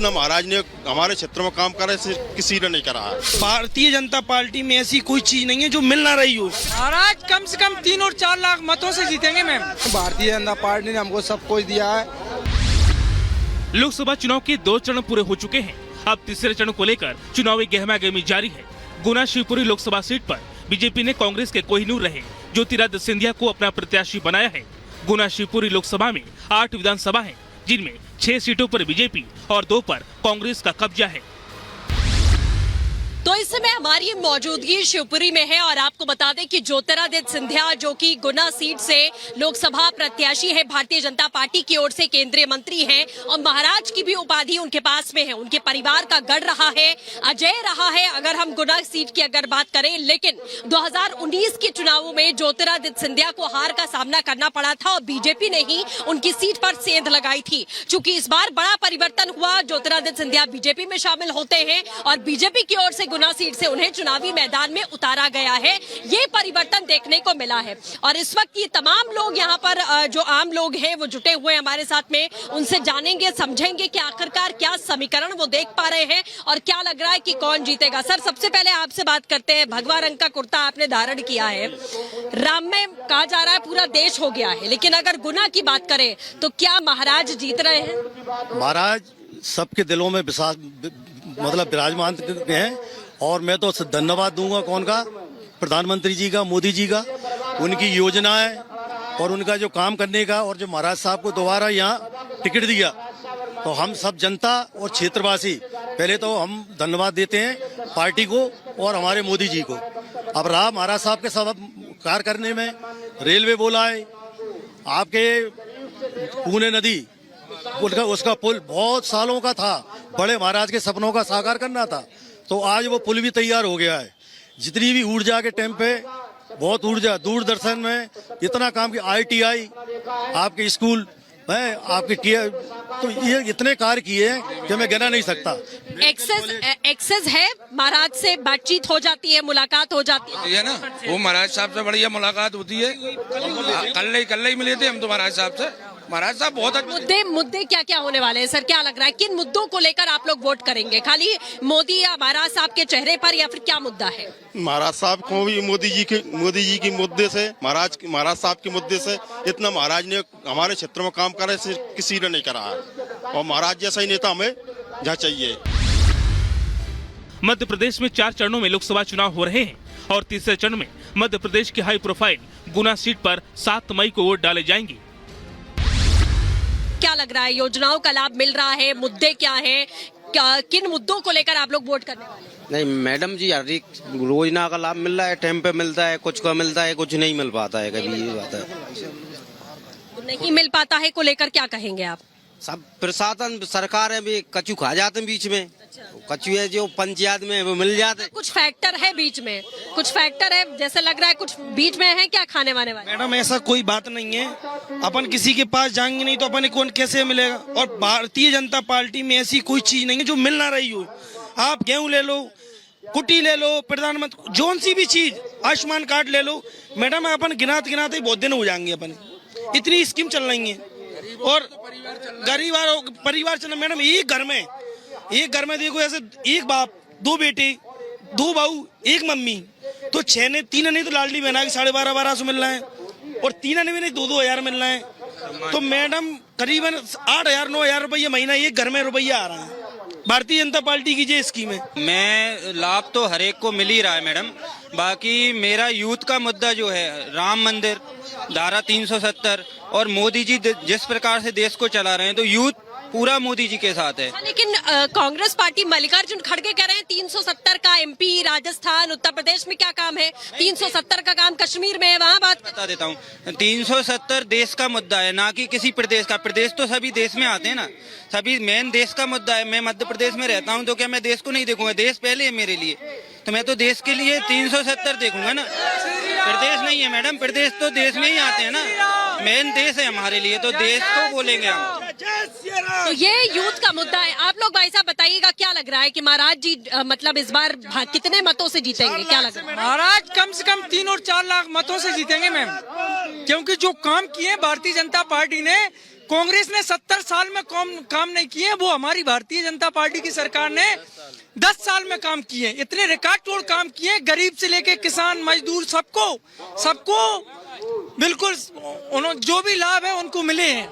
जितना महाराज ने हमारे क्षेत्र में काम करे किसी ने नहीं करा है। भारतीय जनता पार्टी में ऐसी कोई चीज नहीं है जो मिल ना रही हो। महाराज कम से कम 3 और 4 लाख मतों से जीतेंगे मैम। भारतीय जनता पार्टी ने हमको सब कुछ दिया है। लोकसभा चुनाव के 2 चरण पूरे हो चुके हैं। अब तीसरे चरण को लेकर चुनावी गहमागहमी जारी है। गुना शिवपुरी लोकसभा सीट पर बीजेपी ने कांग्रेस के कोहिनूर रहे ज्योतिरादित्य सिंधिया को अपना प्रत्याशी बनाया है। गुना शिवपुरी लोकसभा में 8 विधानसभा है, जिनमें 6 सीटों पर बीजेपी और 2 पर कांग्रेस का कब्जा है। तो इस समय हमारी मौजूदगी शिवपुरी में है और आपको बता दें कि ज्योतिरादित्य सिंधिया जो कि गुना सीट से लोकसभा प्रत्याशी है, भारतीय जनता पार्टी की ओर से केंद्रीय मंत्री हैं और महाराज की भी उपाधि उनके पास में है। उनके परिवार का गढ़ रहा है, अजय रहा है अगर हम गुना सीट की अगर बात करें। लेकिन 2019 के चुनावों में ज्योतिरादित्य सिंधिया को हार का सामना करना पड़ा था और बीजेपी ने ही उनकी सीट पर सेंध लगाई थी। चूंकि इस बार बड़ा परिवर्तन हुआ, ज्योतिरादित्य सिंधिया बीजेपी में शामिल होते हैं और बीजेपी की ओर से गुना सीट से उन्हें चुनावी मैदान में उतारा गया है। ये परिवर्तन देखने को मिला है और इस वक्त ये तमाम लोग यहाँ पर जो आम लोग हैं वो जुटे हुए हैं हमारे साथ में। उनसे जानेंगे, समझेंगे कि आखिरकार क्या समीकरण वो देख पा रहे हैं और क्या लग रहा है कि कौन जीतेगा। सर, सबसे पहले आपसे बात करते हैं। भगवा रंग का कुर्ता आपने धारण किया है, राम में कहा जा रहा है पूरा देश हो गया है, लेकिन अगर गुना की बात करें तो क्या महाराज जीत रहे हैं? महाराज सबके दिलों में मतलब विराजमान हैं और मैं तो धन्यवाद दूंगा कौन का, प्रधानमंत्री जी का, मोदी जी का, उनकी योजनाएं और उनका जो काम करने का, और जो महाराज साहब को दोबारा यहाँ टिकट दिया तो हम सब जनता और क्षेत्रवासी पहले तो हम धन्यवाद देते हैं पार्टी को और हमारे मोदी जी को। अब रहा महाराज साहब के सब कार्य करने में, रेलवे बोला है, आपके पूने नदी उसका पुल बहुत सालों का था, बड़े महाराज के सपनों का साकार करना था, तो आज वो पुल भी तैयार हो गया है। जितनी भी ऊर्जा के टाइम पे बहुत ऊर्जा, दूरदर्शन में इतना काम की, ITI आपके स्कूल है, आपके तो ये इतने कार्य किए हैं कि मैं गिना नहीं सकता। एक्सेस है, महाराज से बातचीत हो जाती है, मुलाकात हो जाती है ना। वो महाराज साहब से बढ़िया मुलाकात होती है। कल ही मिले थे हम तो महाराज साहब से। महाराज साहब बहुत अच्छे। मुद्दे क्या क्या होने वाले हैं सर, क्या लग रहा है किन मुद्दों को लेकर आप लोग वोट करेंगे? खाली मोदी या महाराज साहब के चेहरे पर, या फिर क्या मुद्दा है? महाराज साहब को भी मोदी जी के मुद्दे से, महाराज साहब के मुद्दे से, इतना महाराज ने हमारे क्षेत्र में काम करे किसी ने नहीं करा है और महाराज जैसा ही नेता हमें जहाँ चाहिए। मध्य प्रदेश में 4 चरणों में लोकसभा चुनाव हो रहे हैं और तीसरे चरण में मध्य प्रदेश की हाई प्रोफाइल गुना सीट पर 7 मई को वोट डाले जाएंगे। क्या लग रहा है, योजनाओं का लाभ मिल रहा है? मुद्दे क्या हैं? किन मुद्दों को लेकर आप लोग वोट करने वाले हैं? नहीं मैडम जी, हर एक योजना का लाभ मिल रहा है, टाइम पे मिलता है, कुछ का मिलता है, कुछ नहीं मिल पाता है। कभी ये बात है नहीं मिल पाता है को लेकर क्या कहेंगे आप? सब प्रशासन सरकार है भी कचू खा जाते हैं बीच में। कचू है जो पंचायत में वो मिल जाते। कुछ फैक्टर है बीच में, कुछ फैक्टर है जैसे लग रहा है, कुछ बीच में है क्या खाने वाने वाले? मैडम ऐसा कोई बात नहीं है, अपन किसी के पास जाएंगे नहीं तो अपन कौन कैसे मिलेगा। और भारतीय जनता पार्टी में ऐसी कोई चीज नहीं है जो मिल ना रही हो। आप गेहूं ले लो, कुटी ले लो, प्रधानमंत्री जोन सी भी चीज, आयुष्मान कार्ड ले लो, मैडम अपन गिनाते गिनाते बहुत दिन हो जाएंगे। अपन इतनी स्कीम चल रही है और गरीब परिवार चल। मैडम एक घर में देखो, ऐसे एक बाप, 2 बेटे, 2 बहू, 1 मम्मी, तो 6 ने 3 नहीं तो लाडली बहना की 12,500 मिल रहा है और 3 ने भी नहीं 2-2 हजार मिल रहा है। तो मैडम करीबन 8,000-9,000 रुपये महीना एक घर में रुपया आ रहा है। भारतीय जनता पार्टी की जो स्कीम है, मैं लाभ तो हर एक को मिल ही रहा है मैडम। बाकी मेरा यूथ का मुद्दा जो है, राम मंदिर, धारा 370 और मोदी जी जिस प्रकार से देश को चला रहे हैं, तो यूथ पूरा मोदी जी के साथ है। लेकिन कांग्रेस पार्टी मल्लिकार्जुन खड़गे कह रहे हैं 370 का MP राजस्थान उत्तर प्रदेश में क्या काम है, 370 का काम कश्मीर में है, वहाँ बात बता देता हूँ। 370 देश का मुद्दा है, ना कि किसी प्रदेश का। प्रदेश तो सभी देश में आते हैं ना, सभी मेन देश का मुद्दा है। मैं मध्य प्रदेश में रहता हूँ तो क्या मैं देश को नहीं देखूंगा? देश पहले है मेरे लिए, तो मैं तो देश के लिए 370 देखूंगा ना। प्रदेश नहीं है मैडम, प्रदेश तो देश में ही आते हैं ना, मेन देश है हमारे लिए, तो देश को बोलेंगे हम। तो ये यूथ का मुद्दा है। आप लोग भाई साहब बताइएगा, क्या लग रहा है कि महाराज जी मतलब इस बार कितने मतों से जीतेंगे? क्या लग रहा है? महाराज कम से कम 3 और 4 लाख मतों से जीतेंगे मैम, क्योंकि जो काम किए भारतीय जनता पार्टी ने कांग्रेस ने 70 साल में काम नहीं किए, वो हमारी भारतीय जनता पार्टी की सरकार ने 10 साल में काम किए। इतने रिकॉर्ड तोड़ काम किए, गरीब से लेके किसान मजदूर सबको बिल्कुल जो भी लाभ है उनको मिले हैं।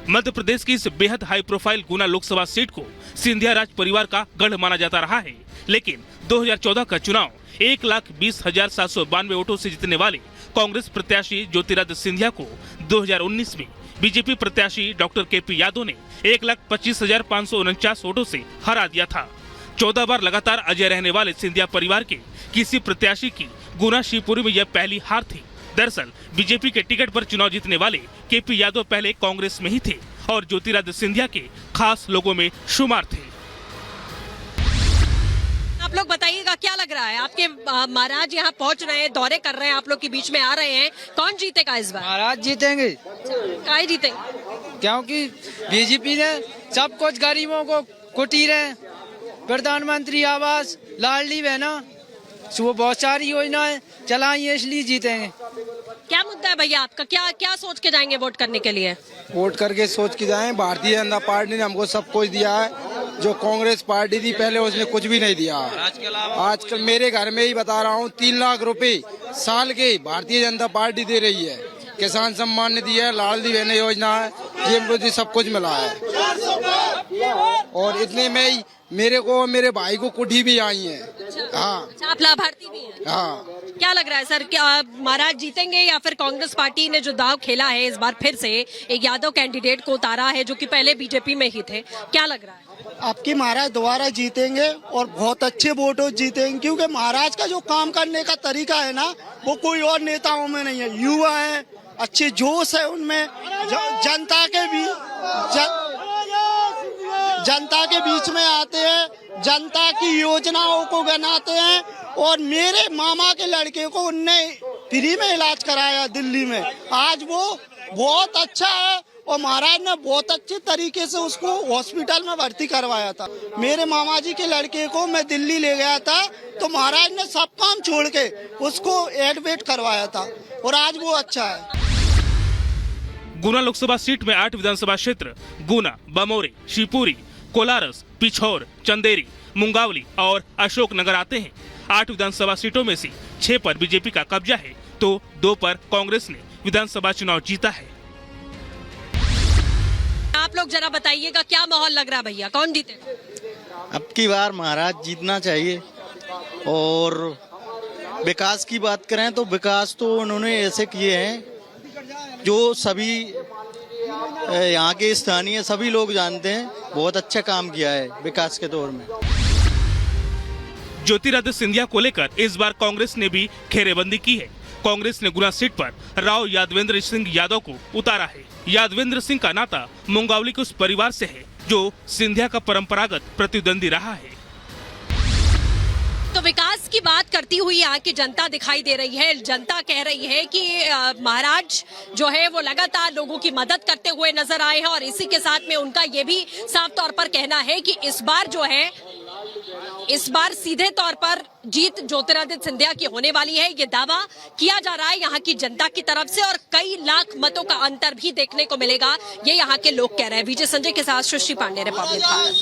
मध्य प्रदेश की इस बेहद हाई प्रोफाइल गुना लोकसभा सीट को सिंधिया राज परिवार का गढ़ माना जाता रहा है, लेकिन 2014 का चुनाव 1,20,792 वोटों से जीतने वाले कांग्रेस प्रत्याशी ज्योतिरादित्य सिंधिया को 2019 में बीजेपी प्रत्याशी डॉक्टर केपी यादव ने 1,25,549 वोटों से हरा दिया था। 14 बार लगातार अजय रहने वाले सिंधिया परिवार के किसी प्रत्याशी की गुना शिवपुरी में यह पहली हार थी। दरअसल बीजेपी के टिकट पर चुनाव जीतने वाले केपी यादव पहले कांग्रेस में ही थे और ज्योतिरादित्य सिंधिया के खास लोगों में शुमार थे। आप लोग बताइएगा क्या लग रहा है, आपके महाराज यहाँ पहुँच रहे हैं, दौरे कर रहे हैं, आप लोग के बीच में आ रहे हैं, कौन जीतेगा इस बार? महाराज जीतेंगे। काहे जीतेंगे? क्योंकि बीजेपी ने सब कुछ गरीबों को कुटीरें, प्रधानमंत्री आवास, लाडली बहना, वो बहुत सारी योजनाएं चलाई है, इसलिए जीतेंगे। क्या मुद्दा है भैया आपका, क्या सोच के जाएंगे वोट करने के लिए? वोट करके सोच के जाएं, भारतीय जनता पार्टी ने हमको सब कुछ दिया है, जो कांग्रेस पार्टी थी पहले उसने कुछ भी नहीं दिया। आजकल मेरे घर में ही बता रहा हूँ 3 लाख रुपए साल के भारतीय जनता पार्टी दे रही है। किसान सम्मान निधि है, लाडली बहन योजना है, ये मुझे सब कुछ मिला है। और इतने में ही मेरे को और मेरे भाई को कुटी भी आई है। हाँ, आप लाभार्थी भी हैं? हाँ। क्या लग रहा है सर, क्या महाराज जीतेंगे या फिर कांग्रेस पार्टी ने जो दाव खेला है इस बार फिर से एक यादव कैंडिडेट को उतारा है जो कि पहले बीजेपी में ही थे, क्या लग रहा है? आपकी महाराज दोबारा जीतेंगे और बहुत अच्छे वोटों जीतेंगे, क्योंकि महाराज का जो काम करने का तरीका है ना, वो कोई और नेताओं में नहीं है। युवा है, अच्छे जोश है उनमें, जनता के बीच में आते हैं, जनता की योजनाओं को गिनाते हैं। और मेरे मामा के लड़के को उनने फ्री में इलाज कराया दिल्ली में, आज वो बहुत अच्छा है और महाराज ने बहुत अच्छे तरीके से उसको हॉस्पिटल में भर्ती करवाया था। मेरे मामा जी के लड़के को मैं दिल्ली ले गया था तो महाराज ने सब काम छोड़ के उसको एडमिट करवाया था और आज वो अच्छा है। गुना लोकसभा सीट में 8 विधानसभा क्षेत्र गुना, बमोरी, शिवपुरी, कोलारस, पिछौर, चंदेरी, मुंगावली और अशोकनगर आते हैं। 8 विधानसभा सीटों में से 6 पर बीजेपी का कब्जा है तो 2 पर कांग्रेस ने विधानसभा चुनाव जीता है। आप लोग जरा बताइएगा क्या माहौल लग रहा है भैया, कौन जीते? अब की बार महाराज जीतना चाहिए। और विकास की बात करें तो विकास तो उन्होंने ऐसे किए हैं जो सभी यहाँ के स्थानीय सभी लोग जानते हैं, बहुत अच्छा काम किया है विकास के दौर में। ज्योतिरादित्य सिंधिया को लेकर इस बार कांग्रेस ने भी घेरेबंदी की है। कांग्रेस ने गुना सीट पर राव यादवेंद्र सिंह यादव को उतारा है। यादवेंद्र सिंह का नाता मुंगावली के उस परिवार से है जो सिंधिया का परंपरागत प्रतिद्वंदी रहा है। तो विकास की बात करती हुई यहाँ की जनता दिखाई दे रही है। जनता कह रही है कि महाराज जो है वो लगातार लोगों की मदद करते हुए नजर आए हैं और इसी के साथ में उनका ये भी साफ तौर पर कहना है कि इस बार सीधे तौर पर जीत ज्योतिरादित्य सिंधिया की होने वाली है। ये दावा किया जा रहा है यहाँ की जनता की तरफ से और कई लाख मतों का अंतर भी देखने को मिलेगा, ये यहाँ के लोग कह रहे हैं। विजय संजय के साथ सृष्टि पांडे, रिपब्लिक भारत।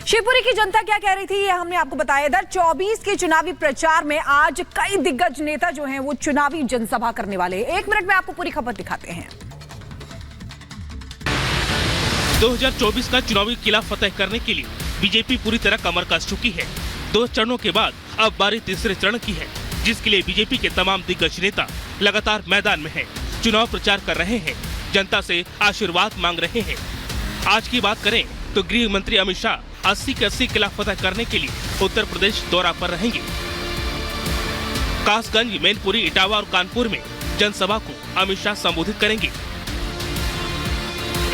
शिवपुरी की जनता क्या कह रही थी ये हमने आपको बताया। इधर 24 के चुनावी प्रचार में आज कई दिग्गज नेता जो हैं वो चुनावी जनसभा करने वाले हैं। 1 मिनट में आपको पूरी खबर दिखाते हैं। 2024 का चुनावी किला फतेह करने के लिए बीजेपी पूरी तरह कमर कस चुकी है। 2 चरणों के बाद अब बारी तीसरे चरण की है, जिसके लिए बीजेपी के तमाम दिग्गज नेता लगातार मैदान में हैं, चुनाव प्रचार कर रहे हैं, जनता से आशीर्वाद मांग रहे हैं। आज की बात करें तो गृह मंत्री अमित शाह 80 के 80 किला फतेह करने के लिए उत्तर प्रदेश दौरा पर रहेंगे। कासगंज, मैनपुरी, इटावा और कानपुर में जनसभा को अमित शाह संबोधित करेंगे।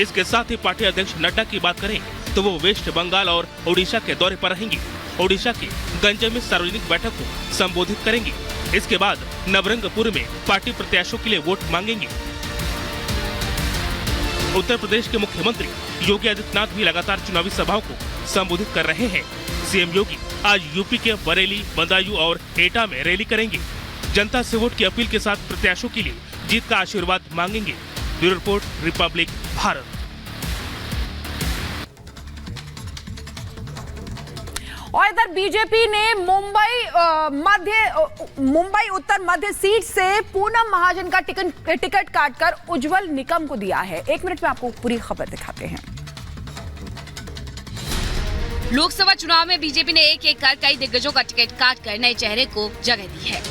इसके साथ ही पार्टी अध्यक्ष नड्डा की बात करें तो वो वेस्ट बंगाल और ओडिशा के दौरे पर रहेंगे। ओडिशा के गंज में सार्वजनिक बैठक को संबोधित करेंगे। इसके बाद नवरंगपुर में पार्टी प्रत्याशियों के लिए वोट मांगेंगे। उत्तर प्रदेश के मुख्यमंत्री योगी आदित्यनाथ भी लगातार चुनावी सभाओं को संबोधित कर रहे हैं। सीएम योगी आज यूपी के बरेली, बदायूं और एटा में रैली करेंगे। जनता से वोट की अपील के साथ प्रत्याशियों के लिए जीत का आशीर्वाद मांगेंगे। Bureau report, Republic Bharat. और इधर बीजेपी ने मुंबई उत्तर मध्य सीट से पूनम महाजन का टिकट काटकर उज्जवल निकम को दिया है। 1 मिनट में आपको पूरी खबर दिखाते हैं। लोकसभा चुनाव में बीजेपी ने एक एक कर कई दिग्गजों का टिकट काटकर नए चेहरे को जगह दी है।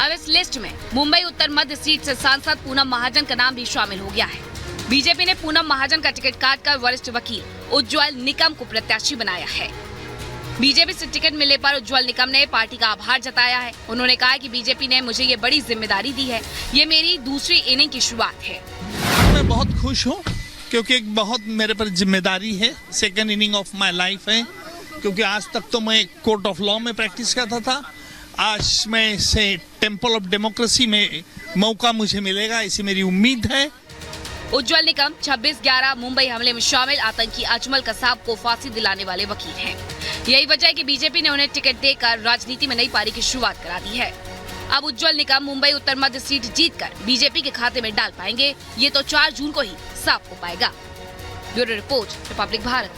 अब इस लिस्ट में मुंबई उत्तर मध्य सीट से सांसद पूनम महाजन का नाम भी शामिल हो गया है। बीजेपी ने पूनम महाजन का टिकट काटकर वरिष्ठ वकील उज्जवल निकम को प्रत्याशी बनाया है। बीजेपी से टिकट मिलने पर उज्जवल निकम ने पार्टी का आभार जताया है। उन्होंने कहा कि बीजेपी ने मुझे ये बड़ी जिम्मेदारी दी है, ये मेरी दूसरी इनिंग की शुरुआत है। मैं बहुत खुश हूँ क्योंकि एक बहुत मेरे पर जिम्मेदारी है। Second inning of my life है, क्योंकि आज तक तो मैं कोर्ट ऑफ लॉ में प्रैक्टिस करता था। आज मैं से टेम्पल ऑफ डेमोक्रेसी में मौका मुझे मिलेगा, ऐसी मेरी उम्मीद है। उज्जवल निकम 26/11 मुंबई हमले में शामिल आतंकी अजमल कसाब को फांसी दिलाने वाले वकील हैं। यही वजह है कि बीजेपी ने उन्हें टिकट देकर राजनीति में नई पारी की शुरुआत करा दी है। अब उज्जवल निकम मुंबई उत्तर मध्य सीट जीतकर बीजेपी के खाते में डाल पाएंगे, ये तो 4 जून को ही साफ हो पाएगा। Bureau report, Republic Bharat.